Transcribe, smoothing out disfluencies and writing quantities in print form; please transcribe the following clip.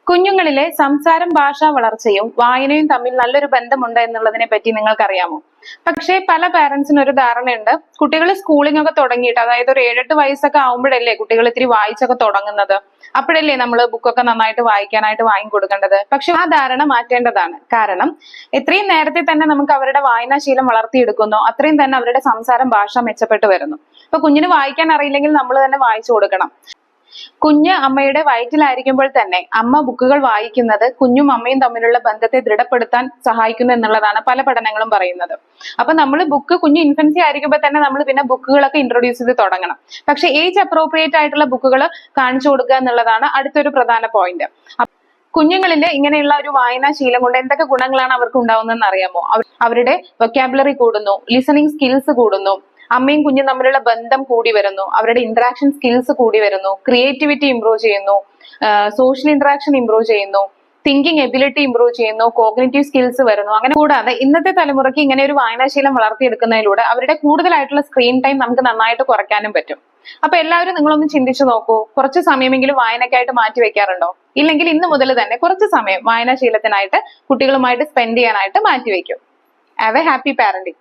കുഞ്ഞുങ്ങളിലെ സംസാരം, ഭാഷാ വളർച്ചയും വായനയും തമ്മിൽ നല്ലൊരു ബന്ധമുണ്ട് എന്നുള്ളതിനെ പറ്റി നിങ്ങൾക്കറിയാമോ? പക്ഷേ പല പാരന്റ്സിനും ഒരു ധാരണയുണ്ട്, കുട്ടികൾ സ്കൂളിംഗ് ഒക്കെ തുടങ്ങിയിട്ട്, അതായത് ഒരു 7-8 വയസ്സൊക്കെ ആവുമ്പോഴല്ലേ കുട്ടികൾ ഇത്തിരി വായിച്ചൊക്കെ തുടങ്ങുന്നത്. അപ്പോഴല്ലേ നമ്മൾ ബുക്കൊക്കെ നന്നായിട്ട് വായിക്കാനായിട്ട് വാങ്ങിക്കൊടുക്കേണ്ടത്. പക്ഷെ ആ ധാരണ മാറ്റേണ്ടതാണ്. കാരണം എത്രയും നേരത്തെ തന്നെ നമുക്ക് അവരുടെ വായനാശീലം വളർത്തിയെടുക്കുന്നു, അത്രയും തന്നെ അവരുടെ സംസാരം, ഭാഷ മെച്ചപ്പെട്ടു വരുന്നു. ഇപ്പൊ കുഞ്ഞിന് വായിക്കാൻ അറിയില്ലെങ്കിൽ നമ്മൾ തന്നെ വായിച്ചു കൊടുക്കണം. കുഞ്ഞ് അമ്മയുടെ വയറ്റിലായിരിക്കുമ്പോൾ തന്നെ അമ്മ ബുക്കുകൾ വായിക്കുന്നത് കുഞ്ഞും അമ്മയും തമ്മിലുള്ള ബന്ധത്തെ ദൃഢപ്പെടുത്താൻ സഹായിക്കുന്നു എന്നുള്ളതാണ് പല പഠനങ്ങളും പറയുന്നത്. അപ്പൊ നമ്മൾ കുഞ്ഞ് ഇൻഫൻസി ആയിരിക്കുമ്പോൾ തന്നെ നമ്മൾ പിന്നെ ബുക്കുകളൊക്കെ ഇൻട്രൊഡ്യൂസ് ചെയ്ത് തുടങ്ങണം. പക്ഷെ ഏജ് അപ്രോപ്രിയേറ്റ് ആയിട്ടുള്ള ബുക്കുകൾ കാണിച്ചു കൊടുക്കുക എന്നുള്ളതാണ് അടുത്തൊരു പ്രധാന പോയിന്റ്. കുഞ്ഞുങ്ങളിൽ ഇങ്ങനെയുള്ള ഒരു വായനാശീലം കൊണ്ട് എന്തൊക്കെ ഗുണങ്ങളാണ് അവർക്ക് ഉണ്ടാവുന്നതെന്ന് അറിയാമോ? അവരുടെ വൊക്കാബുലറി കൂടുന്നു, ലിസണിങ് സ്കിൽസ് കൂടുന്നു, അമ്മയും കുഞ്ഞും തമ്മിലുള്ള ബന്ധം കൂടി വരുന്നു, അവരുടെ ഇന്ററാക്ഷൻ സ്കിൽസ് കൂടി വരുന്നു, ക്രിയേറ്റിവിറ്റി ഇംപ്രൂവ് ചെയ്യുന്നു, സോഷ്യൽ ഇന്ററാക്ഷൻ ഇംപ്രൂവ് ചെയ്യുന്നു, തിങ്കിങ് എബിലിറ്റി ഇംപ്രൂവ് ചെയ്യുന്നു, കോഗ്നിറ്റീവ് സ്കിൽസ് വരുന്നു. അങ്ങനെ കൂടാതെ ഇന്നത്തെ തലമുറയ്ക്ക് ഇങ്ങനെ ഒരു വായനാശീലം വളർത്തിയെടുക്കുന്നതിലൂടെ അവരുടെ കൂടുതലായിട്ടുള്ള സ്ക്രീൻ ടൈം നമുക്ക് നന്നായിട്ട് കുറയ്ക്കാനും പറ്റും. അപ്പൊ എല്ലാവരും നിങ്ങളൊന്ന് ചിന്തിച്ചു നോക്കൂ, കുറച്ച് സമയമെങ്കിലും വായനയ്ക്കായിട്ട് മാറ്റി വെക്കാറുണ്ടോ? ഇല്ലെങ്കിൽ ഇന്ന് മുതൽ തന്നെ കുറച്ച് സമയം വായനാശീലത്തിനായിട്ട് കുട്ടികളുമായിട്ട് സ്പെൻഡ് ചെയ്യാനായിട്ട് മാറ്റി വെക്കും. Have A happy parenting.